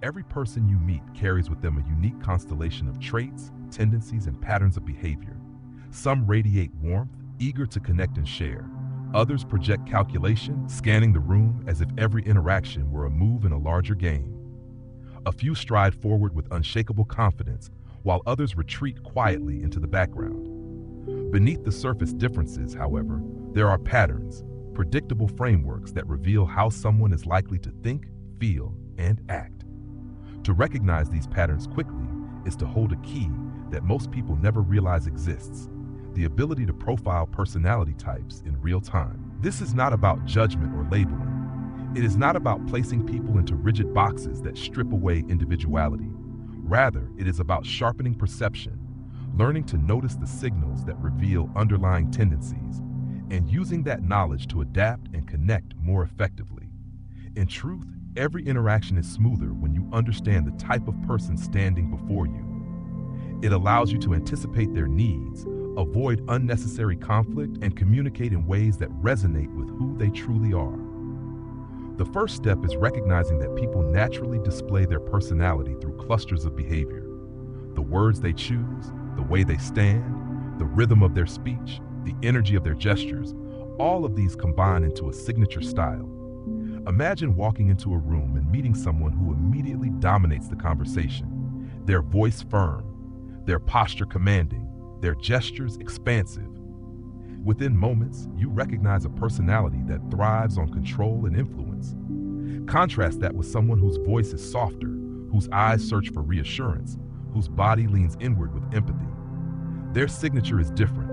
Every person you meet carries with them a unique constellation of traits, tendencies, and patterns of behavior. Some radiate warmth, eager to connect and share. Others project calculation, scanning the room as if every interaction were a move in a larger game. A few stride forward with unshakable confidence, while others retreat quietly into the background. Beneath the surface differences, however, there are patterns, predictable frameworks that reveal how someone is likely to think, feel, and act. To recognize these patterns quickly is to hold a key that most people never realize exists: the ability to profile personality types in real time. This is not about judgment or labeling. It is not about placing people into rigid boxes that strip away individuality. Rather, it is about sharpening perception, learning to notice the signals that reveal underlying tendencies, and using that knowledge to adapt and connect more effectively. In truth, every interaction is smoother when you understand the type of person standing before you. It allows you to anticipate their needs, avoid unnecessary conflict, and communicate in ways that resonate with who they truly are. The first step is recognizing that people naturally display their personality through clusters of behavior. The words they choose, the way they stand, the rhythm of their speech, the energy of their gestures, all of these combine into a signature style. Imagine walking into a room and meeting someone who immediately dominates the conversation, their voice firm, their posture commanding, their gestures expansive. Within moments, you recognize a personality that thrives on control and influence. Contrast that with someone whose voice is softer, whose eyes search for reassurance, whose body leans inward with empathy. Their signature is different,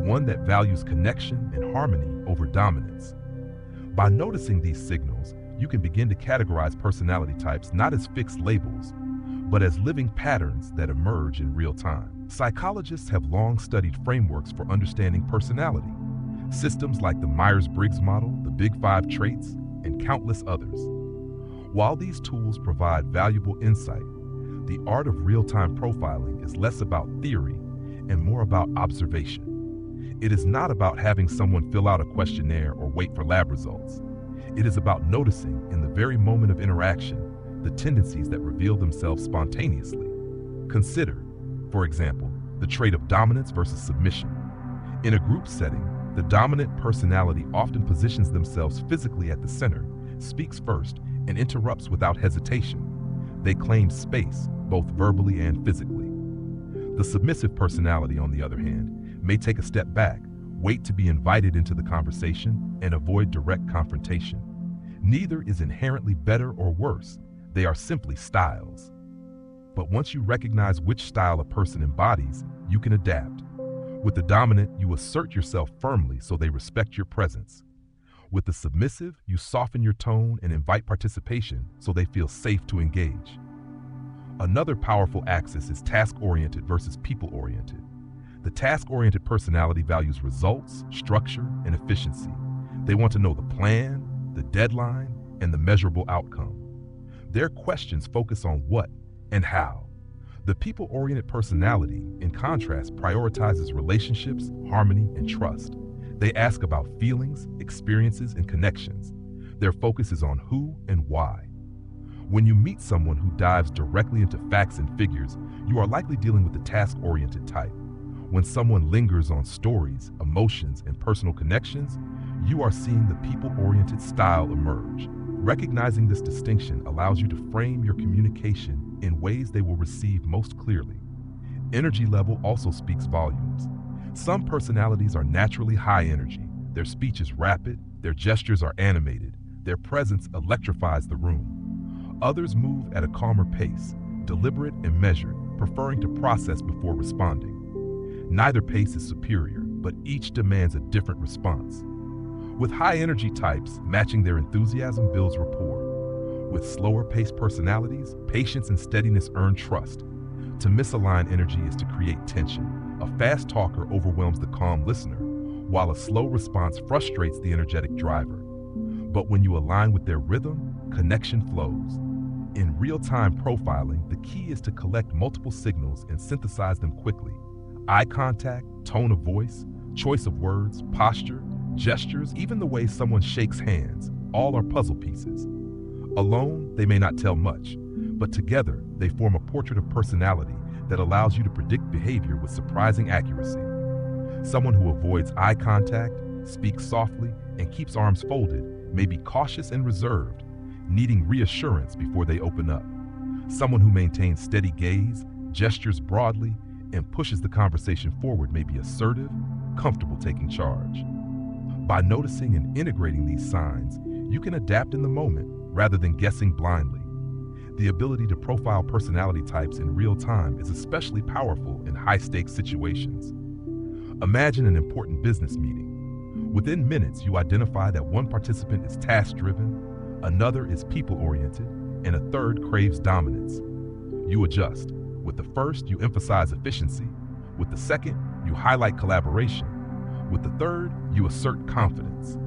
one that values connection and harmony over dominance. By noticing these signals, you can begin to categorize personality types not as fixed labels, but as living patterns that emerge in real time. Psychologists have long studied frameworks for understanding personality, systems like the Myers-Briggs model, the Big Five traits, and countless others. While these tools provide valuable insight, the art of real-time profiling is less about theory and more about observation. It is not about having someone fill out a questionnaire or wait for lab results. It is about noticing, in the very moment of interaction, the tendencies that reveal themselves spontaneously. Consider, for example, the trait of dominance versus submission. In a group setting, the dominant personality often positions themselves physically at the center, speaks first, and interrupts without hesitation. They claim space, both verbally and physically. The submissive personality, on the other hand, may take a step back, wait to be invited into the conversation, and avoid direct confrontation. Neither is inherently better or worse. They are simply styles. But once you recognize which style a person embodies, you can adapt. With the dominant, you assert yourself firmly so they respect your presence. With the submissive, you soften your tone and invite participation so they feel safe to engage. Another powerful axis is task-oriented versus people-oriented. The task-oriented personality values results, structure, and efficiency. They want to know the plan, the deadline, and the measurable outcome. Their questions focus on what and how. The people-oriented personality, in contrast, prioritizes relationships, harmony, and trust. They ask about feelings, experiences, and connections. Their focus is on who and why. When you meet someone who dives directly into facts and figures, you are likely dealing with the task-oriented type. When someone lingers on stories, emotions, and personal connections, you are seeing the people-oriented style emerge. Recognizing this distinction allows you to frame your communication in ways they will receive most clearly. Energy level also speaks volumes. Some personalities are naturally high energy. Their speech is rapid, their gestures are animated, their presence electrifies the room. Others move at a calmer pace, deliberate and measured, preferring to process before responding. Neither pace is superior, but each demands a different response. With high energy types, matching their enthusiasm builds rapport. With slower paced personalities, patience and steadiness earn trust. To misalign energy is to create tension. A fast talker overwhelms the calm listener, while a slow response frustrates the energetic driver. But when you align with their rhythm, connection flows. In real-time profiling, the key is to collect multiple signals and synthesize them quickly. Eye contact, tone of voice, choice of words, posture, gestures, even the way someone shakes hands, all are puzzle pieces. Alone, they may not tell much, but together they form a portrait of personality that allows you to predict behavior with surprising accuracy. Someone who avoids eye contact, speaks softly, and keeps arms folded may be cautious and reserved, needing reassurance before they open up. Someone who maintains steady gaze, gestures broadly, and pushes the conversation forward may be assertive, comfortable taking charge. By noticing and integrating these signs, you can adapt in the moment rather than guessing blindly. The ability to profile personality types in real time is especially powerful in high-stakes situations. Imagine an important business meeting. Within minutes, you identify that one participant is task-driven, another is people-oriented, and a third craves dominance. You adjust. With the first, you emphasize efficiency. With the second, you highlight collaboration. With the third, you assert confidence.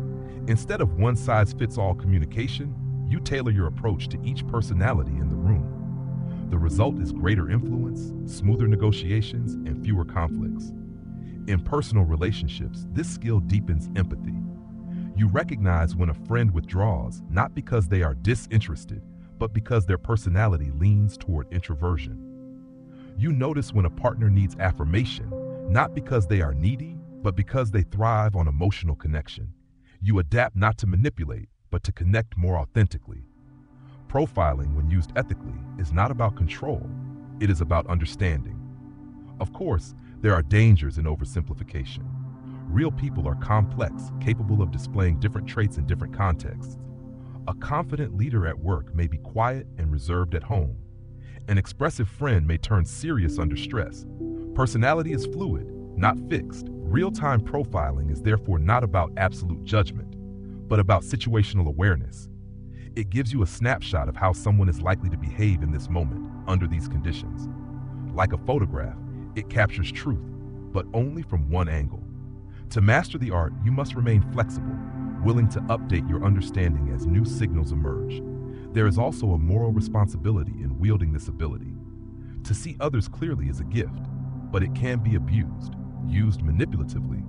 Instead of one-size-fits-all communication, you tailor your approach to each personality in the room. The result is greater influence, smoother negotiations, and fewer conflicts. In personal relationships, this skill deepens empathy. You recognize when a friend withdraws, not because they are disinterested, but because their personality leans toward introversion. You notice when a partner needs affirmation, not because they are needy, but because they thrive on emotional connection. You adapt not to manipulate, but to connect more authentically. Profiling, when used ethically, is not about control, it is about understanding. Of course, there are dangers in oversimplification. Real people are complex, capable of displaying different traits in different contexts. A confident leader at work may be quiet and reserved at home. An expressive friend may turn serious under stress. Personality is fluid, not fixed. Real-time profiling is therefore not about absolute judgment, but about situational awareness. It gives you a snapshot of how someone is likely to behave in this moment, under these conditions. Like a photograph, it captures truth, but only from one angle. To master the art, you must remain flexible, willing to update your understanding as new signals emerge. There is also a moral responsibility in wielding this ability. To see others clearly is a gift, but it can be abused, used manipulatively.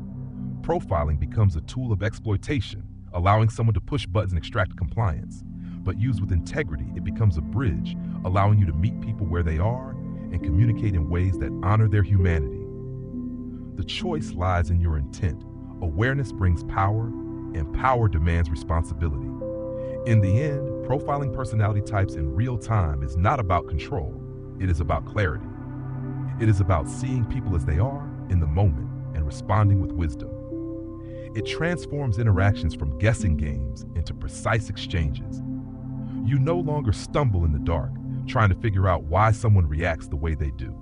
Profiling becomes a tool of exploitation, allowing someone to push buttons and extract compliance. But used with integrity, it becomes a bridge, allowing you to meet people where they are and communicate in ways that honor their humanity. The choice lies in your intent. Awareness brings power, and power demands responsibility. In the end, profiling personality types in real time is not about control, it is about clarity. It is about seeing people as they are in the moment and responding with wisdom. It transforms interactions from guessing games into precise exchanges. You no longer stumble in the dark, trying to figure out why someone reacts the way they do.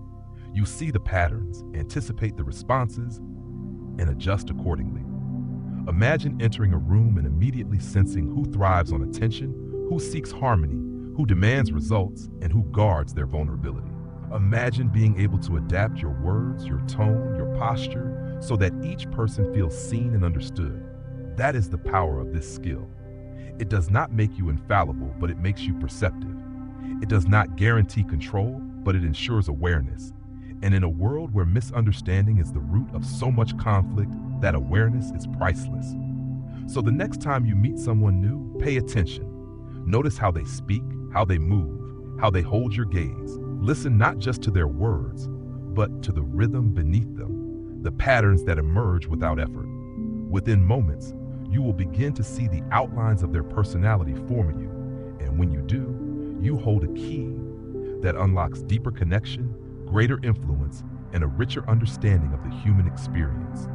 You see the patterns, anticipate the responses, and adjust accordingly. Imagine entering a room and immediately sensing who thrives on attention, who seeks harmony, who demands results, and who guards their vulnerability. Imagine being able to adapt your words, your tone, your posture, so that each person feels seen and understood. That is the power of this skill. It does not make you infallible, but it makes you perceptive. It does not guarantee control, but it ensures awareness. And in a world where misunderstanding is the root of so much conflict, that awareness is priceless. So the next time you meet someone new, pay attention. Notice how they speak, how they move, how they hold your gaze. Listen not just to their words, but to the rhythm beneath them, the patterns that emerge without effort. Within moments, you will begin to see the outlines of their personality forming you, and when you do, you hold a key that unlocks deeper connection, greater influence, and a richer understanding of the human experience.